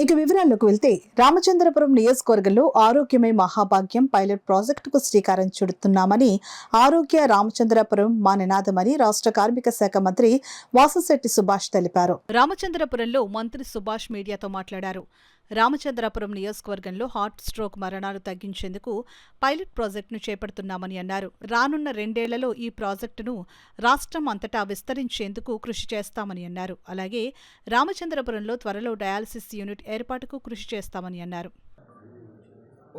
ఇక వివరాల్లోకి వెళ్తే రామచంద్రపురం నియోజకవర్గంలో ఆరోగ్యమే మహాభాగ్యం పైలట్ ప్రాజెక్టుకు శ్రీకారం చుడుతున్నామని ఆరోగ్య రామచంద్రపురం మా నినాదమని రాష్ట్ర కార్మిక శాఖ మంత్రి వాసశెట్టి సుభాష్ తెలిపారు. రామచంద్రపురంలో మంత్రి సుభాష్ మీడియాతో మాట్లాడారు. రామచంద్రపురం నియోజకవర్గంలో హార్ట్ స్ట్రోక్ మరణాలు తగ్గించేందుకు పైలట్ ప్రాజెక్టును చేపడుతున్నామని అన్నారు. రానున్న 2 ఏళ్లలో ఈ ప్రాజెక్టును రాష్ట్రం అంతటా విస్తరించేందుకు కృషి చేస్తామని అన్నారు. అలాగే రామచంద్రపురంలో త్వరలో డయాలసిస్ యూనిట్ ఏర్పాటుకు కృషి చేస్తామని అన్నారు.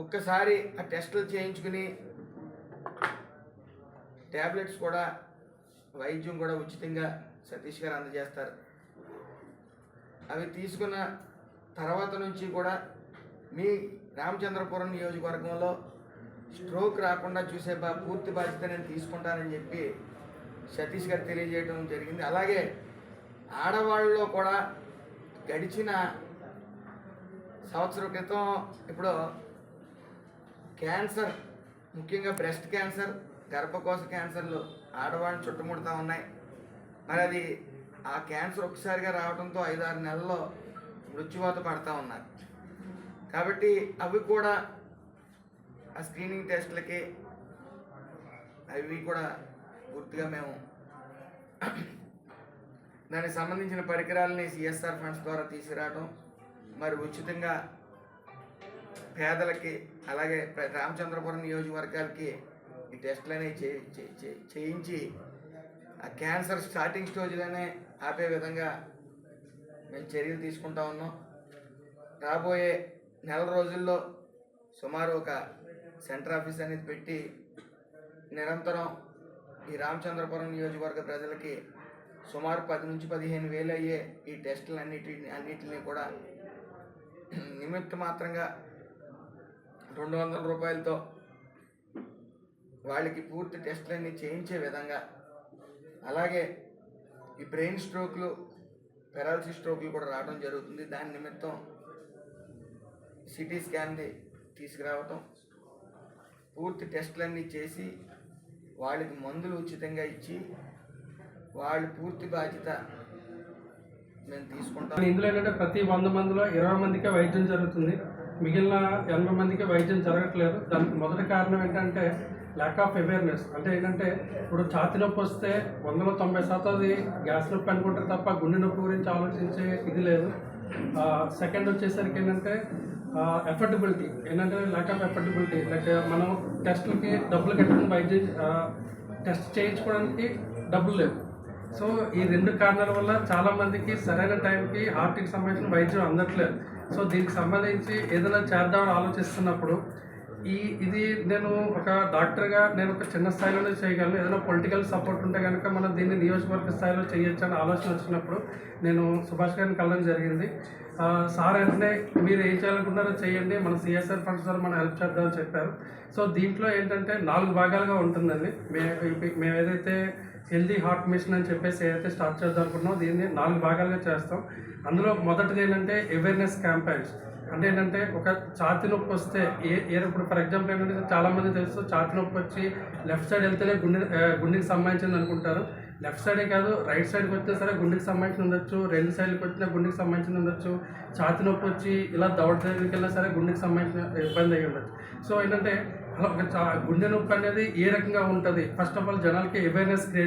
ఒక్కసారి ఆ టెస్టులు చేయించుకుని ట్యాబ్లెట్స్ కూడా వైద్యం కూడా ఉచితంగా సతీష్ గారు అందజేస్తారు. అవి తీసుకున్న తర్వాత నుంచి కూడా మీ రామచంద్రపురం నియోజకవర్గంలో స్ట్రోక్ రాకుండా చూసే పూర్తి బాధ్యత నేను తీసుకుంటానని చెప్పి సతీష్ గారు తెలియజేయడం జరిగింది. అలాగే ఆడవాళ్ళలో కూడా గడిచిన సంవత్సరం క్రితం ఇప్పుడు క్యాన్సర్, ముఖ్యంగా బ్రెస్ట్ క్యాన్సర్, గర్భకోశ క్యాన్సర్లు ఆడవాళ్ళని చుట్టుముడుతూ ఉన్నాయి. మరి అది ఆ క్యాన్సర్ ఒక్కసారిగా రావడంతో 5-6 నెలల్లో మృత్యువాత పడతా ఉన్నారు. కాబట్టి అవి కూడా ఆ స్క్రీనింగ్ టెస్టులకి అవి కూడా పూర్తిగా మేము దానికి సంబంధించిన పరికరాలని సిఎస్ఆర్ ఫండ్స్ ద్వారా తీసుకురావడం, మరి ఉచితంగా పేదలకి అలాగే రామచంద్రపురం నియోజకవర్గాలకి ఈ టెస్టులు అనేవి చేయించి ఆ క్యాన్సర్ స్టార్టింగ్ స్టేజ్లోనే ఆపే విధంగా మేము చర్యలు తీసుకుంటా ఉన్నాం. రాబోయే నెల రోజుల్లో సుమారు ఒక సెంటర్ ఆఫీస్ అనేది పెట్టి నిరంతరం ఈ రామచంద్రపురం నియోజకవర్గ ప్రజలకి సుమారు 10 నుంచి 15 వేలు అయ్యే ఈ టెస్టులు అన్నిటిని కూడా నిమిత్త మాత్రంగా 200 రూపాయలతో వాళ్ళకి పూర్తి టెస్టులన్నీ చేయించే విధంగా, అలాగే ఈ బ్రెయిన్ స్ట్రోక్లు, పెరాలసిస్ స్ట్రోక్లు కూడా రావడం జరుగుతుంది. దాని నిమిత్తం సిటీ స్కాన్ది తీసుకురావటం, పూర్తి టెస్టులన్నీ చేసి వాళ్ళకి మందులు ఉచితంగా ఇచ్చి వాళ్ళు పూర్తి బాధ్యత మేము తీసుకుంటాం. ఇందులో ఏంటంటే ప్రతి 100 మందిలో 20 మందికే వైద్యం జరుగుతుంది, మిగిలిన 80 మందికి వైద్యం జరగట్లేదు. దానికి మొదటి కారణం ఏంటంటే ల్యాక్ ఆఫ్ అవేర్నెస్. అంటే ఏంటంటే ఇప్పుడు ఛాతీ నొప్పి వస్తే 100లో 90% అది గ్యాస్ నొప్పి అనుకుంటారు తప్ప గుండె నొప్పి గురించి ఆలోచించే ఇది లేదు. సెకండ్ వచ్చేసరికి ఏంటంటే ఎఫర్డబిలిటీ, ఏంటంటే ల్యాక్ ఆఫ్ ఎఫర్డబిలిటీ. లైక్ మనం టెస్టులకి డబ్బులు కట్టుకుని వైద్యం టెస్ట్ చేయించుకోవడానికి డబ్బులు లేవు. సో ఈ 2 కారణాల వల్ల చాలామందికి సరైన టైంకి హార్ట్కి సంబంధించిన వైద్యం అందట్లేదు. సో దీనికి సంబంధించి ఏదైనా చేద్దామని ఆలోచిస్తున్నప్పుడు ఇది నేను ఒక డాక్టర్గా నేను ఒక చిన్న స్థాయిలోనే చేయగలను. ఏదైనా పొలిటికల్ సపోర్ట్ ఉంటే కనుక మనం దీన్ని నియోజకవర్గ స్థాయిలో చేయొచ్చు అని ఆలోచన వచ్చినప్పుడు నేను సుభాష్ గారిని కలవడం జరిగింది. సార్ వెంటనే మీరు ఏం చేయాలనుకున్నారో చేయండి, మన సిఎస్ఆర్ ఫండ్స్ ద్వారా మనం హెల్ప్ చేద్దామని చెప్పారు. సో దీంట్లో ఏంటంటే 4 భాగాలుగా ఉంటుందండి. మేము ఏదైతే హెల్దీ హార్ట్ మిషన్ అని చెప్పేసి ఏదైతే స్టార్ట్ చేద్దాం అనుకుంటున్నామో దీన్ని 4 భాగాలుగా చేస్తాం. అందులో మొదటిది ఏంటంటే అవేర్నెస్ క్యాంపెయిన్స్. అంటే ఏంటంటే ఒక ఛాతీ నొప్పి వస్తే ఇప్పుడు ఫర్ ఎగ్జాంపుల్ ఏంటంటే చాలామంది తెలుసు, ఛాతీ నొప్పి వచ్చి లెఫ్ట్ సైడ్ వెళ్తేనే గుండెకి సంబంధించింది అనుకుంటారు. లెఫ్ట్ సైడే కాదు, రైట్ సైడ్కి వచ్చినా సరే గుండెకి సంబంధించి ఉండొచ్చు, 2 సైడ్కి వచ్చినా గుండెకి సంబంధించి ఉండొచ్చు. ఛాతీ నొప్పి వచ్చి ఇలా దవడ దగ్గరికి వెళ్ళినా సరే గుండెకి సంబంధించిన ఇబ్బంది అయ్యి ఉండొచ్చు. సో ఏంటంటే అలా ఒక గుండె నొప్పి అనేది ఏ రకంగా ఉంటుంది, ఫస్ట్ ఆఫ్ ఆల్ జనాలకి అవేర్నెస్ క్రియేట్